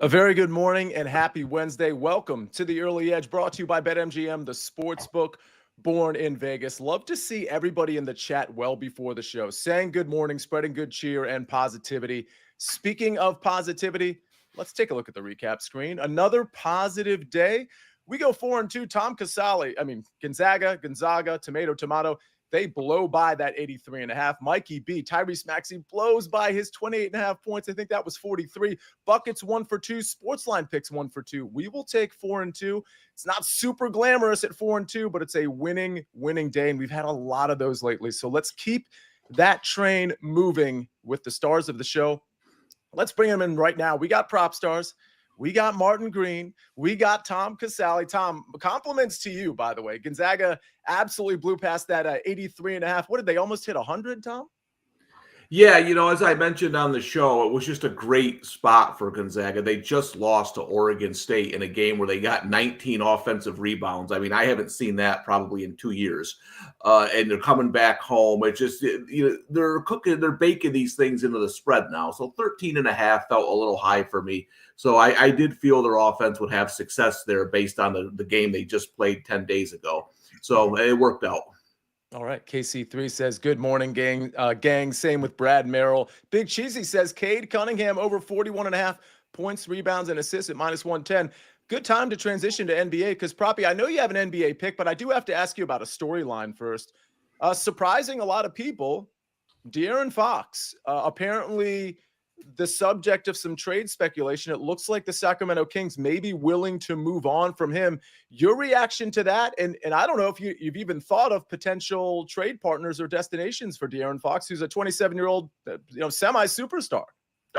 A very good morning and happy Wednesday. Welcome to the Early Edge, brought to you by BetMGM, the sports book born in Vegas. Love to see everybody in the chat well before the show, saying good morning, spreading good cheer and positivity. Speaking of positivity, let's take a look at the recap screen. Another positive day. We go 4-2. Tom Casale, Gonzaga, tomato. They blow by that 83.5. Mikey B, Tyrese Maxey blows by his 28.5 points. I think that was 43. Buckets 1 for 2. SportsLine picks 1 for 2. We will take 4-2. It's not super glamorous at 4-2, but it's a winning day. And we've had a lot of those lately. So let's keep that train moving with the stars of the show. Let's bring them in right now. We got PropStarz. We got Martin Green. We got Tom Casale. Tom, compliments to you, by the way. Gonzaga absolutely blew past that 83.5. What did they almost hit 100, Tom? Yeah, as I mentioned on the show, it was just a great spot for Gonzaga. They just lost to Oregon State in a game where they got 19 offensive rebounds. I mean, I haven't seen that probably in 2 years. And they're coming back home. It's just, they're baking these things into the spread now. So 13.5 felt a little high for me. So I did feel their offense would have success there based on the game they just played 10 days ago. So it worked out. All right. KC3 says, good morning, gang. Same with Brad Merrill. Big Cheesy says, Cade Cunningham over 41.5 points, rebounds, and assists at -110. Good time to transition to NBA because, Proppy, I know you have an NBA pick, but I do have to ask you about a storyline first. Surprising a lot of people, De'Aaron Fox, apparently the subject of some trade speculation. It looks like the Sacramento Kings may be willing to move on from him. Your reaction to that, and I don't know if you've even thought of potential trade partners or destinations for De'Aaron Fox, who's a 27-year-old semi-superstar.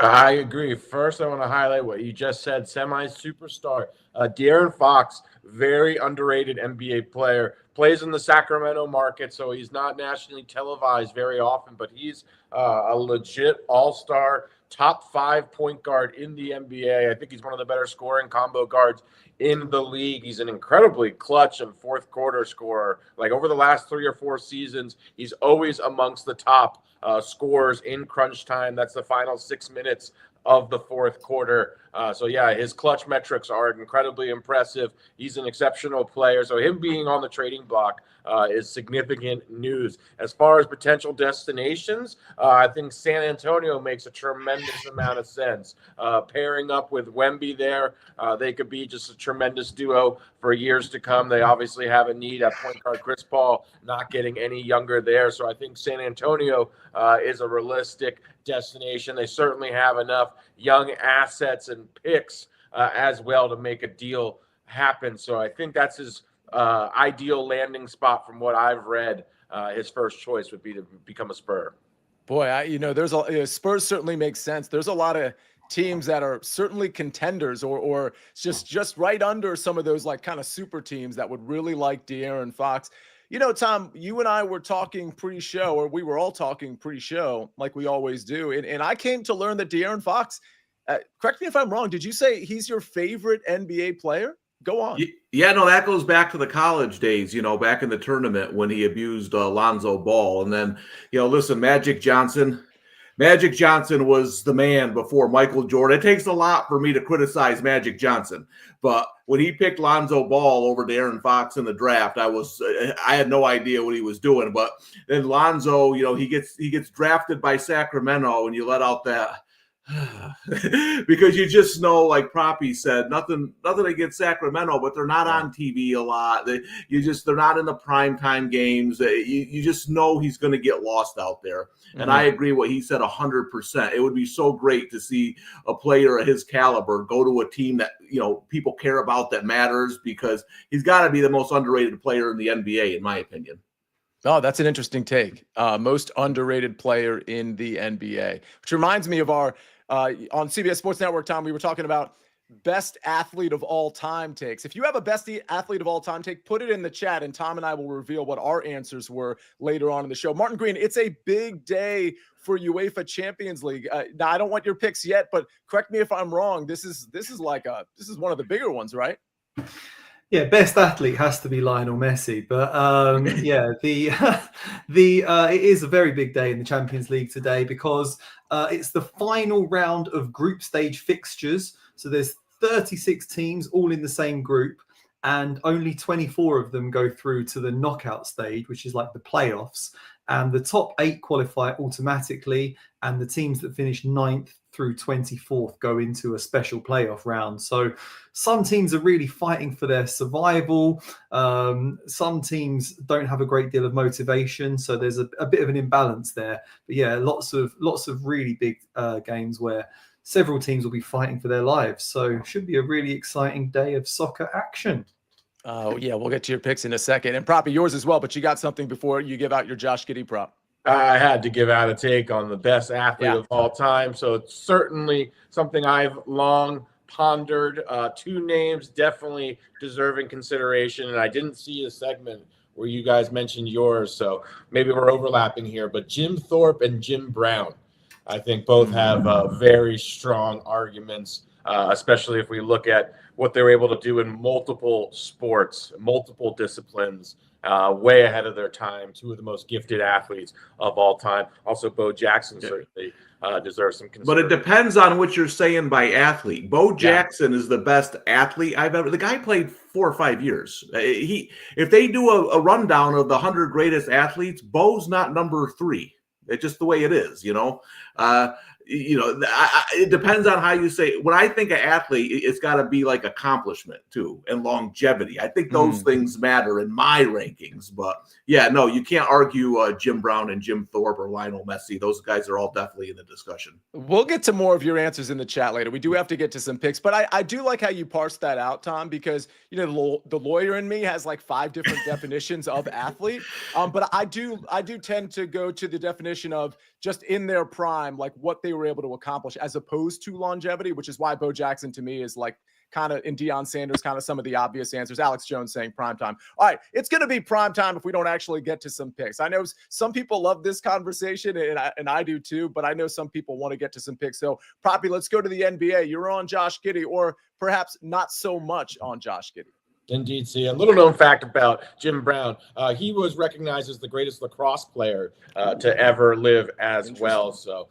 I agree. First, I want to highlight what you just said, semi-superstar. De'Aaron Fox, very underrated NBA player, plays in the Sacramento market, so he's not nationally televised very often, but he's a legit all-star, top 5 point guard in the NBA. I think he's one of the better scoring combo guards in the league. He's an incredibly clutch and fourth quarter scorer. Like over the last 3 or 4 seasons, he's always amongst the top scorers in crunch time. That's the final 6 minutes of the fourth quarter. So yeah, his clutch metrics are incredibly impressive. He's an exceptional player. So him being on the trading block is significant news. As far as potential destinations, I think San Antonio makes a tremendous amount of sense. Pairing up with Wemby there, they could be just a tremendous duo for years to come. They obviously have a need at point guard. Chris Paul not getting any younger there. So I think San Antonio is a realistic destination. They certainly have enough young assets and picks as well to make a deal happen. So I think that's his ideal landing spot from what I've read. His first choice would be to become a Spur. Boy, there's Spurs certainly makes sense. There's a lot of teams that are certainly contenders or just right under some of those like kind of super teams that would really like De'Aaron Fox. Tom, you and I were talking pre-show, or we were all talking pre-show like we always do. And I came to learn that De'Aaron Fox, correct me if I'm wrong, did you say he's your favorite NBA player? Go on. Yeah, no, that goes back to the college days, back in the tournament when he abused Lonzo Ball. And then, listen, Magic Johnson was the man before Michael Jordan. It takes a lot for me to criticize Magic Johnson, but when he picked Lonzo Ball over De'Aaron Fox in the draft, I had no idea what he was doing. But then Lonzo, he gets drafted by Sacramento, and you let out that because you just know, like Proppy said, nothing against Sacramento, but they're not on TV a lot. They're not in the primetime games. You just know he's going to get lost out there. And I agree what he said 100%. It would be so great to see a player of his caliber go to a team that, people care about, that matters, because he's got to be the most underrated player in the NBA, in my opinion. Oh, that's an interesting take. Most underrated player in the NBA, which reminds me of our on CBS Sports Network, Tom, we were talking about best athlete of all time takes. If you have a best athlete of all time take, put it in the chat, and Tom and I will reveal what our answers were later on in the show. Martin Green, it's a big day for UEFA Champions League. Now, I don't want your picks yet, but correct me if I'm wrong. This is one of the bigger ones, right? Yeah, best athlete has to be Lionel Messi, but it is a very big day in the Champions League today because it's the final round of group stage fixtures So there's 36 teams all in the same group, and only 24 of them go through to the knockout stage, which is like the playoffs. And the top 8 qualify automatically, and the teams that finish 9th through 24th go into a special playoff round. So some teams are really fighting for their survival. Some teams don't have a great deal of motivation, so there's a bit of an imbalance there. But yeah, lots of really big games where several teams will be fighting for their lives. So it should be a really exciting day of soccer action. Oh, yeah, we'll get to your picks in a second. And Proppy, yours as well, but you got something before you give out your Josh Giddey prop. I had to give out a take on the best athlete of all time. So it's certainly something I've long pondered. 2 names definitely deserving consideration. And I didn't see a segment where you guys mentioned yours. So maybe we're overlapping here. But Jim Thorpe and Jim Brown, I think both have very strong arguments, especially if we look at what they were able to do in multiple sports, multiple disciplines, way ahead of their time. 2 of the most gifted athletes of all time. Also, Bo Jackson certainly deserves some consideration. But it depends on what you're saying by athlete. Bo Jackson is the best athlete I've ever. The guy played 4 or 5 years. If they do a rundown of the 100 greatest athletes, Bo's not number 3. It's just the way it is, it depends on how you say it. When I think of athlete, it's got to be like accomplishment too, and longevity. I think those things matter in my rankings. But yeah, no, you can't argue Jim Brown and Jim Thorpe or Lionel Messi. Those guys are all definitely in the discussion. We'll get to more of your answers in the chat later. We do have to get to some picks, but I do like how you parse that out, Tom, because the lawyer in me has like 5 different definitions of athlete. But I do tend to go to the definition of just in their prime, like what they were able to accomplish, as opposed to longevity, which is why Bo Jackson to me is like kind of, in Deion Sanders, kind of some of the obvious answers. Alex Jones saying primetime. All right, it's going to be primetime if we don't actually get to some picks. I know some people love this conversation, and I do too, but I know some people want to get to some picks. So, Proppy, let's go to the NBA. You're on Josh Giddey, or perhaps not so much on Josh Giddey. Indeed, see, a little known fact about Jim Brown. He was recognized as the greatest lacrosse player to ever live as well. So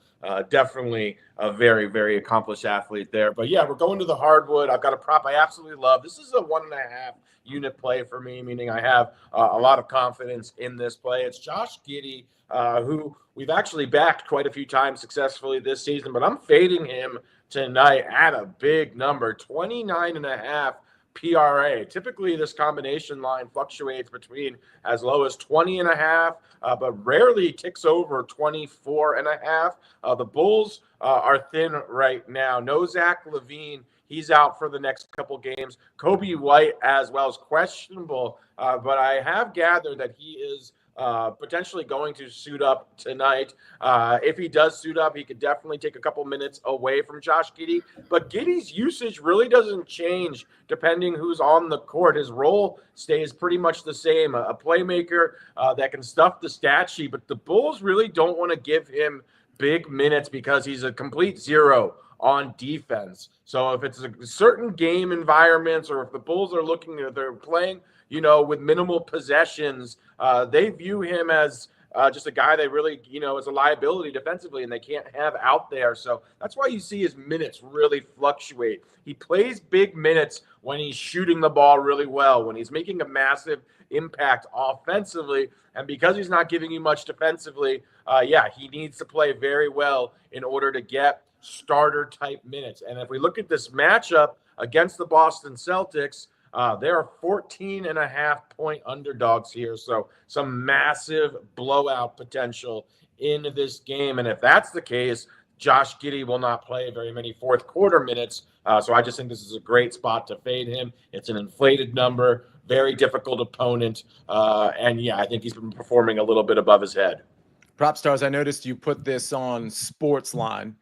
definitely a very, very accomplished athlete there. But yeah, we're going to the hardwood. I've got a prop I absolutely love. This is a 1.5 unit play for me, meaning I have a lot of confidence in this play. It's Josh Giddey, who we've actually backed quite a few times successfully this season, but I'm fading him tonight at a big number, 29.5 PRA. Typically, this combination line fluctuates between as low as 20.5, but rarely ticks over 24.5. The Bulls are thin right now. No Zach LaVine. He's out for the next couple games. Kobe White as well is questionable, but I have gathered that he is potentially going to suit up tonight. If he does suit up, he could definitely take a couple minutes away from Josh Giddey. But Giddey's usage really doesn't change depending who's on the court. His role stays pretty much the same, a playmaker that can stuff the stat sheet. But the Bulls really don't want to give him big minutes because he's a complete zero on defense. So if it's a certain game environments, or if the Bulls are they're playing, with minimal possessions, they view him as just a guy they really, is a liability defensively, and they can't have out there. So that's why you see his minutes really fluctuate. He plays big minutes when he's shooting the ball really well, when he's making a massive impact offensively. And because he's not giving you much defensively, he needs to play very well in order to get starter type minutes. And if we look at this matchup against the Boston Celtics, there are 14.5 point underdogs here. So some massive blowout potential in this game. And if that's the case, Josh Giddey will not play very many fourth quarter minutes. So I just think this is a great spot to fade him. It's an inflated number, very difficult opponent. I think he's been performing a little bit above his head. PropStarz, I noticed you put this on SportsLine.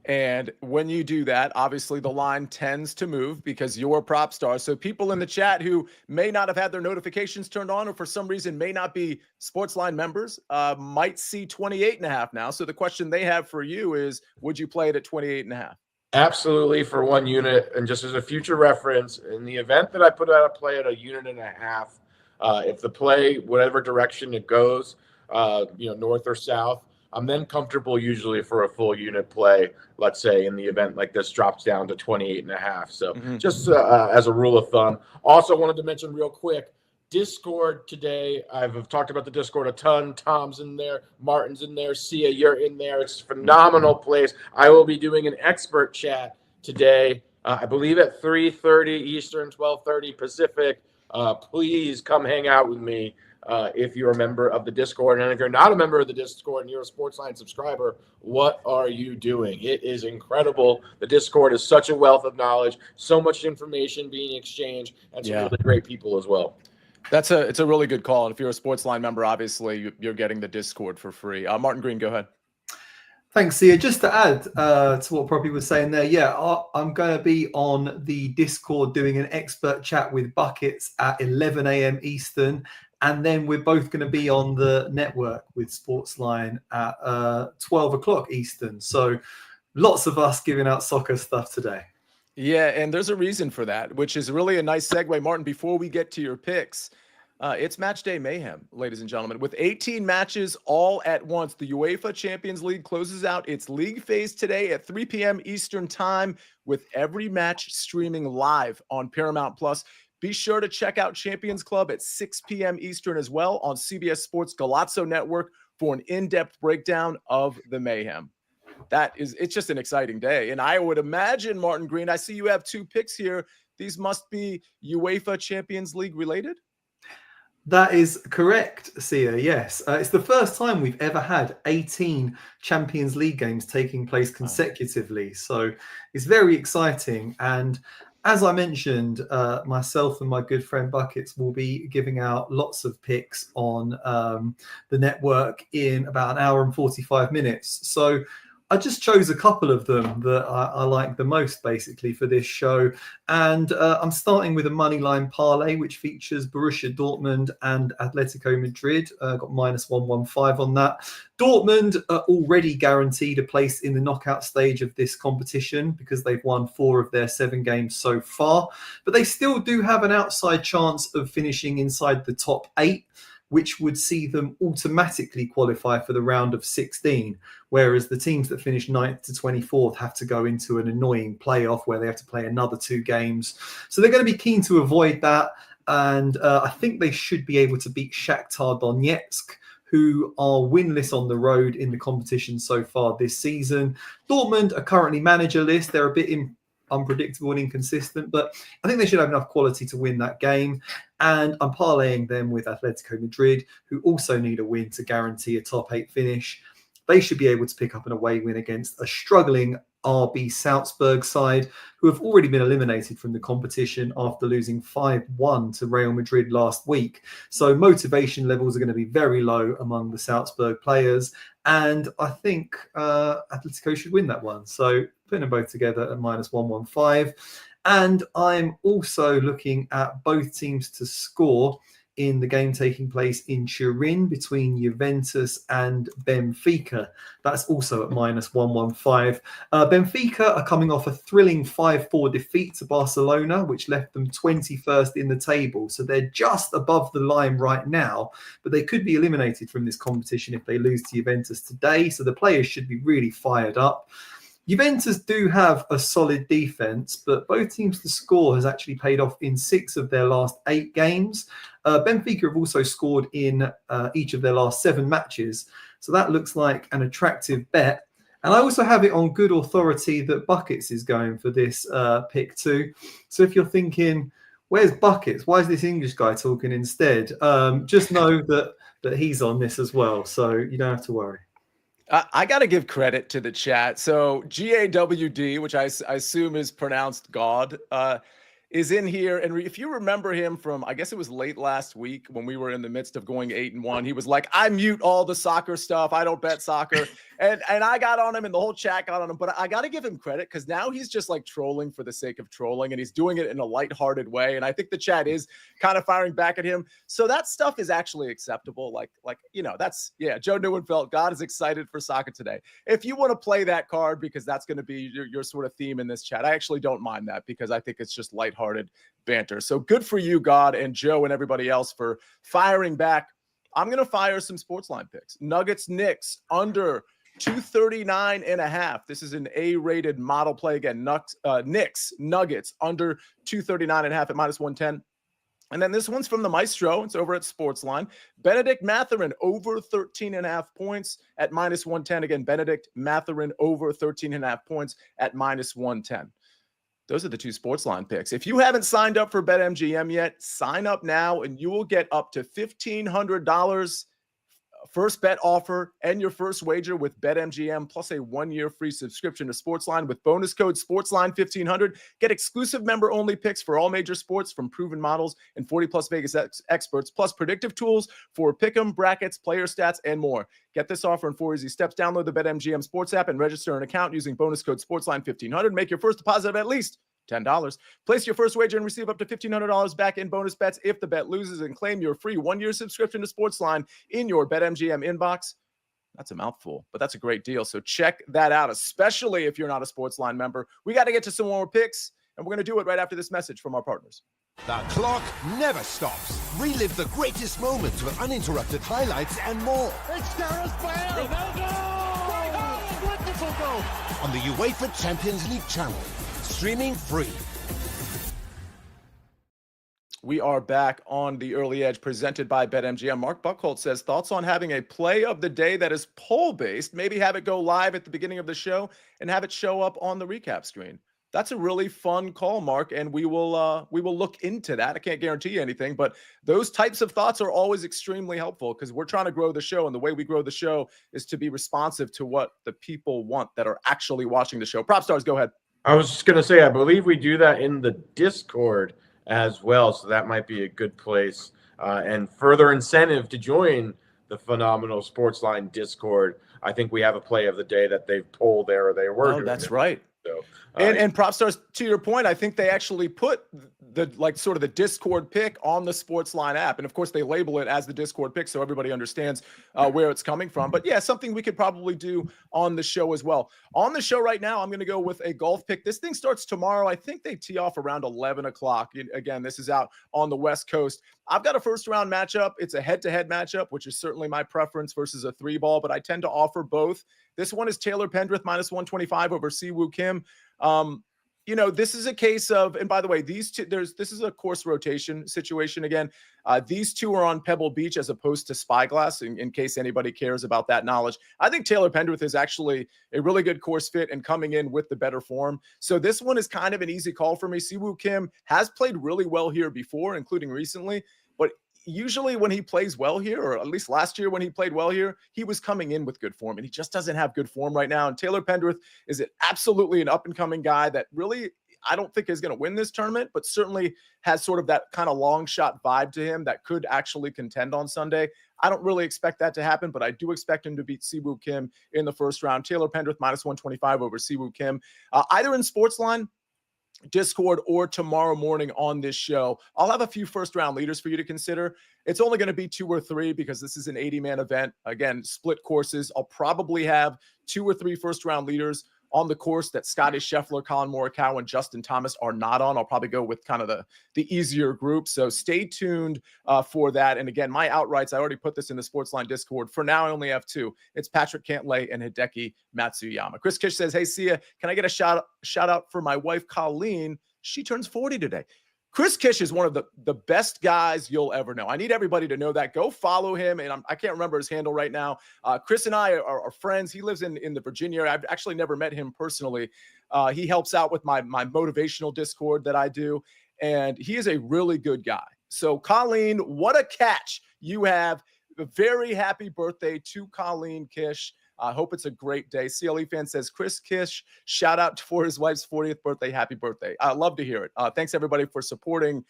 And when you do that, obviously the line tends to move because you're PropStarz. So people in the chat who may not have had their notifications turned on, or for some reason may not be SportsLine members, might see 28.5 now. So the question they have for you is, would you play it at 28.5? Absolutely, for 1 unit. And just as a future reference, in the event that I put out a play at 1.5 units, if the play, whatever direction it goes, north or south, I'm then comfortable usually for a full unit play, let's say in the event like this drops down to 28.5. So just as a rule of thumb. Also wanted to mention real quick, Discord today. I've talked about the Discord a ton. Tom's in there, Martin's in there, Sia, you're in there. It's a phenomenal place. I will be doing an expert chat today, I believe at 3:30 Eastern, 12:30 Pacific. Please come hang out with me if you're a member of the Discord. And if you're not a member of the Discord and you're a SportsLine subscriber, what are you doing? It is incredible. The Discord is such a wealth of knowledge, so much information being exchanged, and some really great people as well. It's a really good call. And if you're a SportsLine member, obviously you're getting the Discord for free. Martin Green, go ahead. Thanks, Sia. Just to add to what Proppy was saying there, I'm going to be on the Discord doing an expert chat with Buckets at 11 a.m. Eastern. And then we're both going to be on the network with SportsLine at 12 o'clock Eastern. So lots of us giving out soccer stuff today. Yeah, and there's a reason for that, which is really a nice segue. Martin, before we get to your picks, it's match day mayhem, ladies and gentlemen. With 18 matches all at once, the UEFA Champions League closes out its league phase today at 3 p.m. Eastern time, with every match streaming live on Paramount+. Be sure to check out Champions Club at 6 p.m. Eastern as well on CBS Sports Galazzo Network for an in-depth breakdown of the mayhem. It's just an exciting day. And I would imagine, Martin Green, I see you have two picks here. These must be UEFA Champions League related? That is correct, Sia. Yes. It's the first time we've ever had 18 Champions League games taking place consecutively. So it's very exciting. And as I mentioned, myself and my good friend Buckets will be giving out lots of picks on the network in about an hour and 45 minutes. So I just chose a couple of them that I like the most, basically, for this show. And I'm starting with a moneyline parlay, which features Borussia Dortmund and Atletico Madrid. Got minus 115 on that. Dortmund are already guaranteed a place in the knockout stage of this competition because they've won 4 of their 7 games so far. But they still do have an outside chance of finishing inside the top 8, which would see them automatically qualify for the round of 16, whereas the teams that finish 9th to 24th have to go into an annoying playoff where they have to play another 2 games. So they're going to be keen to avoid that, and I think they should be able to beat Shakhtar Donetsk, who are winless on the road in the competition so far this season. Dortmund are currently managerless. They're a bit unpredictable and inconsistent, but I think they should have enough quality to win that game. And I'm parlaying them with Atletico Madrid, who also need a win to guarantee a top 8 finish. They should be able to pick up an away win against a struggling RB Salzburg side, who have already been eliminated from the competition after losing 5-1 to Real Madrid last week. So motivation levels are going to be very low among the Salzburg players. And I think Atletico should win that one. So putting them both together at minus 115. And I'm also looking at both teams to score in the game taking place in Turin between Juventus and Benfica. That's also at minus 115. Benfica are coming off a thrilling 5-4 defeat to Barcelona, which left them 21st in the table. So they're just above the line right now, but they could be eliminated from this competition if they lose to Juventus today. So the players should be really fired up. Juventus do have a solid defense, but both teams to score has actually paid off in 6 of their last 8 games. Benfica have also scored in each of their last 7 matches. So that looks like an attractive bet. And I also have it on good authority that Buckets is going for this pick too. So if you're thinking, where's Buckets? Why is this English guy talking instead? Just know that he's on this as well. So you don't have to worry. I got to give credit to the chat. So GAWD, which I assume is pronounced God, is in here. And if you remember him from, I guess it was late last week when we were in the midst of going 8-1, he was like, I mute all the soccer stuff. I don't bet soccer. and I got on him and the whole chat got on him. But I got to give him credit because now he's just like trolling for the sake of trolling, and he's doing it in a lighthearted way. And I think the chat is kind of firing back at him. So that stuff is actually acceptable. Like that's, yeah, Joe Neuenfeld, God is excited for soccer today. If you want to play that card because that's going to be your sort of theme in this chat, I actually don't mind that because I think it's just lighthearted banter. So good for you, God, and Joe and everybody else for firing back I'm going to fire some SportsLine picks. Nuggets, Knicks, under 239.5. This is an A-rated model play. Again, Knicks, Nuggets, under 239.5 at -110. And then this one's from the Maestro. It's over at SportsLine. Benedict Mathurin over 13.5 points at -110. Again, Benedict Mathurin over 13.5 points at -110. Those are the two SportsLine picks. If you haven't signed up for BetMGM yet, sign up now and you will get up to $1,500 first bet offer and your first wager with BetMGM, plus a 1-year free subscription to SportsLine with bonus code SportsLine1500. Get exclusive member-only picks for all major sports from proven models and 40-plus Vegas experts, plus predictive tools for pick'em, brackets, player stats, and more. Get this offer in 4 easy steps. Download the BetMGM Sports app and register an account using bonus code SportsLine1500. Make your first deposit of at least $10. Place your first wager and receive up to $1,500 back in bonus bets if the bet loses, and claim your free 1-year subscription to SportsLine in your BetMGM inbox. That's a mouthful, but that's a great deal. So check that out, especially if you're not a SportsLine member. We got to get to some more picks, and we're going to do it right after this message from our partners. The clock never stops. Relive the greatest moments with uninterrupted highlights and more. It's Gareth Bale! Ronaldo! Wonderful goal! On the UEFA Champions League channel. Streaming free. We are back on the Early Edge presented by BetMGM. Mark Buckholt says, thoughts on having a play of the day that is poll-based, maybe have it go live at the beginning of the show and have it show up on the recap screen. That's a really fun call, Mark, and we will look into that. I can't guarantee you anything, but those types of thoughts are always extremely helpful because we're trying to grow the show, and the way we grow the show is to be responsive to what the people want that are actually watching the show. PropStarz, go ahead. I was just going to say, I believe we do that in the Discord as well, so that might be a good place and further incentive to join the phenomenal SportsLine Discord. I think we have a play of the day that they've pulled there, or they were doing that's it. right. So, and PropStarz, to your point, I think they actually put the sort of the Discord pick on the SportsLine app, and of course they label it as the Discord pick so everybody understands where it's coming from. But yeah, something we could probably do on the show as well. On the show right now, I'm going to go with a golf pick. This thing starts tomorrow. I think they tee off around 11 o'clock. Again, this is out on the West Coast. I've got a first-round matchup. It's a head-to-head matchup, which is certainly my preference versus a 3-ball, but I tend to offer both. This one is Taylor Pendrith -125 over Siwoo Kim. This is a case of, and by the way, this is a course rotation situation again. These two are on Pebble Beach as opposed to Spyglass, in case anybody cares about that knowledge. I think Taylor Pendrith is actually a really good course fit and coming in with the better form. So this one is kind of an easy call for me. Siwoo Kim has played really well here before, including recently, but usually when he plays well here, or at least last year when he played well here, he was coming in with good form, and he just doesn't have good form right now. And Taylor Pendrith is absolutely an up-and-coming guy that really, I don't think is going to win this tournament, but certainly has sort of that kind of long shot vibe to him that could actually contend on Sunday. I don't really expect that to happen, but I do expect him to beat Siwoo Kim in the first round. Taylor Pendrith -125 over Siwoo Kim, either in SportsLine Discord or tomorrow morning on this show. I'll have a few first round leaders for you to consider. It's only going to be 2 or 3 because this is an 80-man event. Again, split courses. I'll probably have 2 or 3 first round leaders on the course that Scotty Scheffler, Colin Morikawa, and Justin Thomas are not on. I'll probably go with kind of the easier group. So stay tuned for that. And again, my outrights, I already put this in the SportsLine Discord. For now, I only have 2. It's Patrick Cantlay and Hideki Matsuyama. Chris Kish says, hey, Sia, can I get a shout out for my wife, Colleen? She turns 40 today. Chris Kish is one of the best guys you'll ever know. I need everybody to know that. Go follow him. And I can't remember his handle right now. Chris and I are friends. He lives in the Virginia area. I've actually never met him personally. He helps out with my motivational Discord that I do. And he is a really good guy. So Colleen, what a catch you have. A very happy birthday to Colleen Kish. I hope it's a great day. CLE fan says, Chris Kish, shout out for his wife's 40th birthday. Happy birthday. I love to hear it. Thanks, everybody, for supporting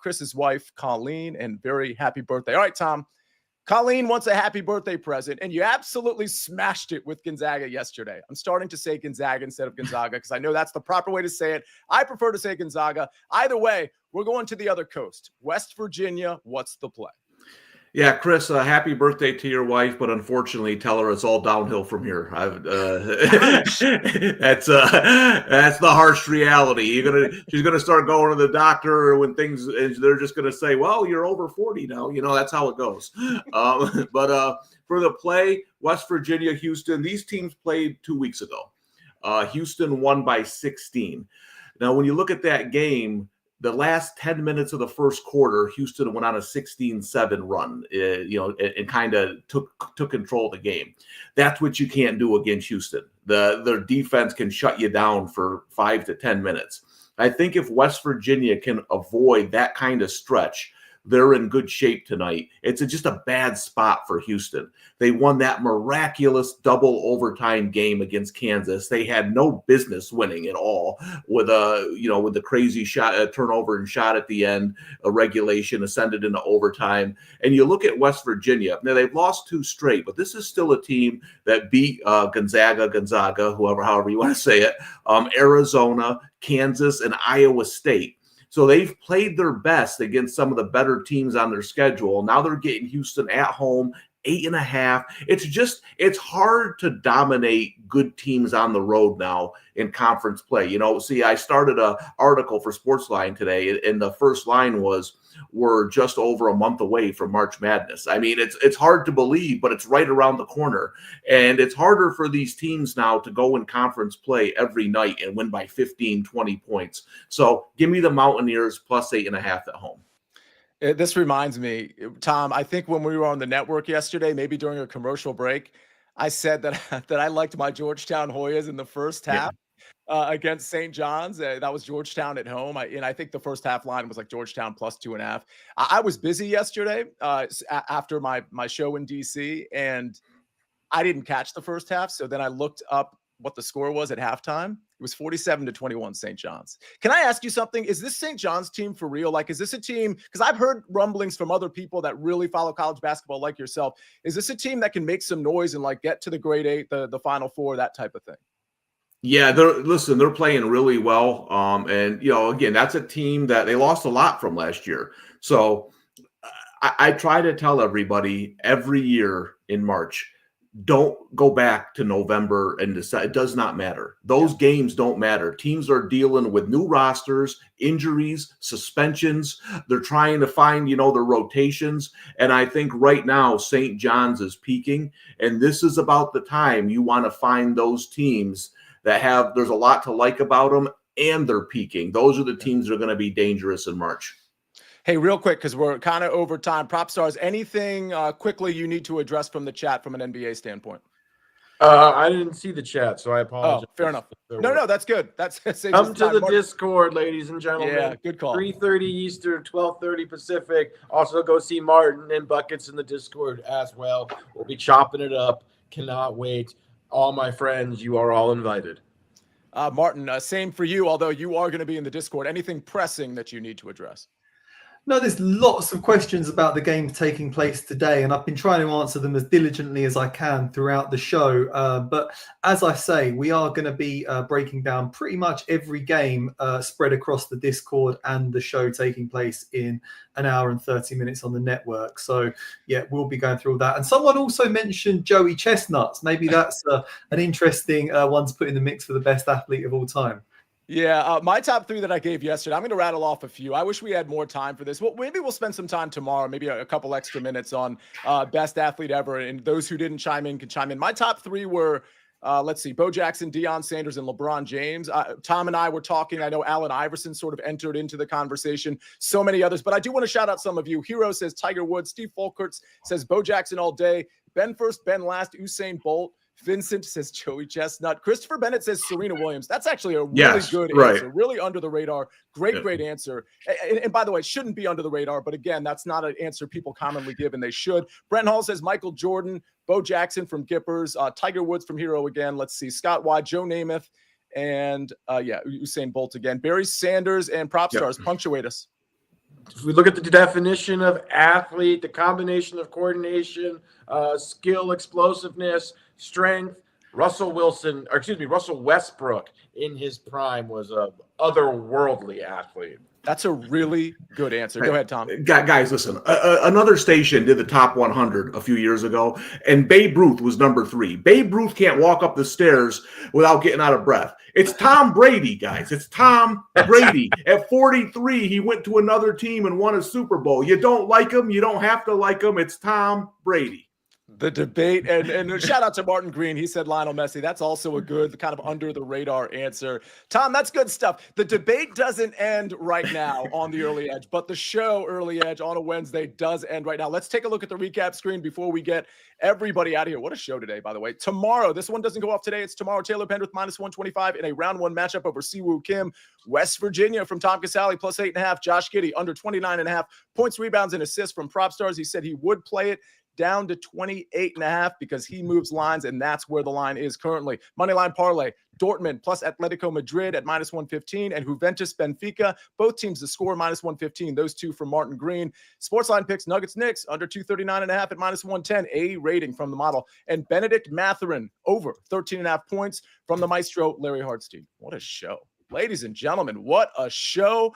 Chris's wife, Colleen, and very happy birthday. All right, Tom. Colleen wants a happy birthday present, and you absolutely smashed it with Gonzaga yesterday. I'm starting to say Gonzaga instead of Gonzaga because I know that's the proper way to say it. I prefer to say Gonzaga. Either way, we're going to the other coast. West Virginia, what's the play? Yeah, Chris, happy birthday to your wife, but unfortunately, tell her it's all downhill from here. That's the harsh reality. She's gonna start going to the doctor when things, and they're just gonna say, "Well, you're over 40 now." That's how it goes. But for the play, West Virginia, Houston, these teams played 2 weeks ago. Houston won by 16. Now, when you look at that game, the last 10 minutes of the first quarter, Houston went on a 16-7 run, and kind of took control of the game. That's what you can't do against Houston. Their defense can shut you down for 5 to 10 minutes. I think if West Virginia can avoid that kind of stretch, they're in good shape tonight. It's just a bad spot for Houston. They won that miraculous double overtime game against Kansas. They had no business winning at all with the crazy shot, turnover and shot at the end, a regulation ascended into overtime. And you look at West Virginia. Now they've lost 2 straight, but this is still a team that beat Gonzaga, however you want to say it, Arizona, Kansas, and Iowa State. So they've played their best against some of the better teams on their schedule. Now they're getting Houston at home, 8.5. It's hard to dominate good teams on the road now in conference play. I started an article for SportsLine today, and the first line was, we're just over a month away from March Madness. I mean, it's hard to believe, but it's right around the corner. And it's harder for these teams now to go in conference play every night and win by 15, 20 points. So give me the Mountaineers plus 8.5 at home. This reminds me, Tom, I think when we were on the network yesterday, maybe during a commercial break, I said that I liked my Georgetown Hoyas in the first half. Against St. John's. That was Georgetown at home. I think the first half line was like Georgetown plus 2.5. I was busy yesterday after my show in DC, and I didn't catch the first half. So then I looked up what the score was at halftime. It was 47-21 St. John's. Can I ask you something? Is this St. John's team for real? Like, is this a team? Because I've heard rumblings from other people that really follow college basketball like yourself. Is this a team that can make some noise and like get to the grade 8, the Final Four, that type of thing? Yeah, they're playing really well. And again, that's a team that they lost a lot from last year. So I try to tell everybody every year in March, don't go back to November and December. It does not matter. Those games don't matter. Teams are dealing with new rosters, injuries, suspensions. They're trying to find, their rotations. And I think right now St. John's is peaking. And this is about the time you want to find those teams that there's a lot to like about them, and they're peaking. Those are the teams that are going to be dangerous in March. Hey, real quick, because we're kind of over time. PropStarz, anything quickly you need to address from the chat from an NBA standpoint? I didn't see the chat, so I apologize. Oh, fair enough. No, that's good. That's come to the Discord, ladies and gentlemen. Yeah, good call. 3:30 Eastern, 12:30 Pacific. Also, go see Martin and Buckets in the Discord as well. We'll be chopping it up. Cannot wait. All my friends, you are all invited. Martin, same for you, although you are going to be in the Discord. Anything pressing that you need to address? No, there's lots of questions about the game taking place today, and I've been trying to answer them as diligently as I can throughout the show. But as I say, we are going to be breaking down pretty much every game spread across the Discord and the show taking place in an hour and 30 minutes on the network. So, yeah, we'll be going through all that. And someone also mentioned Joey Chestnuts. Maybe that's an interesting one to put in the mix for the best athlete of all time. Yeah, my top 3 that I gave yesterday, I'm going to rattle off a few. I wish we had more time for this. Well, maybe we'll spend some time tomorrow, maybe a couple extra minutes on best athlete ever. And those who didn't chime in can chime in. My top 3 were, let's see, Bo Jackson, Deion Sanders, and LeBron James. Tom and I were talking. I know Allen Iverson sort of entered into the conversation. So many others. But I do want to shout out some of you. Hero says Tiger Woods. Steve Folkerts says Bo Jackson all day. Ben first, Ben last. Usain Bolt. Vincent says Joey Chestnut. Christopher Bennett says Serena Williams. That's actually a really good answer. Really under the radar. Great answer. And by the way, shouldn't be under the radar. But again, that's not an answer people commonly give, and they should. Brent Hall says Michael Jordan. Bo Jackson from Gippers. Tiger Woods from Hero again. Let's see. Scott White, Joe Namath, and Usain Bolt again. Barry Sanders and PropStarz. Punctuate us. If we look at the definition of athlete, the combination of coordination, skill, explosiveness, strength, Russell Westbrook in his prime was a otherworldly athlete. That's a really good answer. Go ahead, Tom. Guys, listen, another station did the top 100 a few years ago, and Babe Ruth was number 3. Babe Ruth can't walk up the stairs without getting out of breath. It's Tom Brady, guys. It's Tom Brady. At 43, he went to another team and won a Super Bowl. You don't like him. You don't have to like him. It's Tom Brady. The debate, and shout out to Martin Green. He said Lionel Messi. That's also a good kind of under the radar answer. Tom, that's good stuff. The debate doesn't end right now on the Early Edge, but the show Early Edge on a Wednesday does end right now. Let's take a look at the recap screen before we get everybody out of here. What a show today, by the way. Tomorrow, this one doesn't go off today. It's tomorrow. Taylor Pendrith -125 in a round 1 matchup over Siwoo Kim. West Virginia from Tom Casale +8.5. Josh Giddey under 29.5 points, rebounds, and assists from PropStarz. He said he would play it down to 28.5 because he moves lines, and that's where the line is currently. Moneyline parlay, Dortmund plus Atletico Madrid at -115, and Juventus Benfica, both teams to score -115. Those two from Martin Green. SportsLine picks Nuggets Knicks under 239.5 at -110, a rating from the model. And Benedict Mathurin over 13.5 points from the maestro Larry Hartstein. What a show. Ladies and gentlemen, what a show.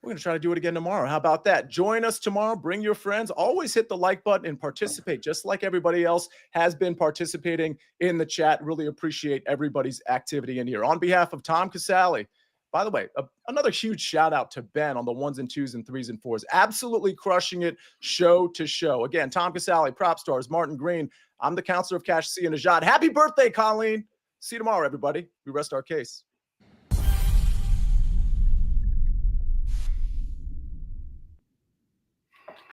We're going to try to do it again tomorrow. How about that? Join us tomorrow. Bring your friends. Always hit the like button and participate, just like everybody else has been participating in the chat. Really appreciate everybody's activity in here. On behalf of Tom Casale, by the way, another huge shout out to Ben on the 1s and 2s and 3s and 4s. Absolutely crushing it show to show. Again, Tom Casale, PropStarz, Martin Green. I'm the counselor of Cash C and Nejad. Happy birthday, Colleen. See you tomorrow, everybody. We rest our case.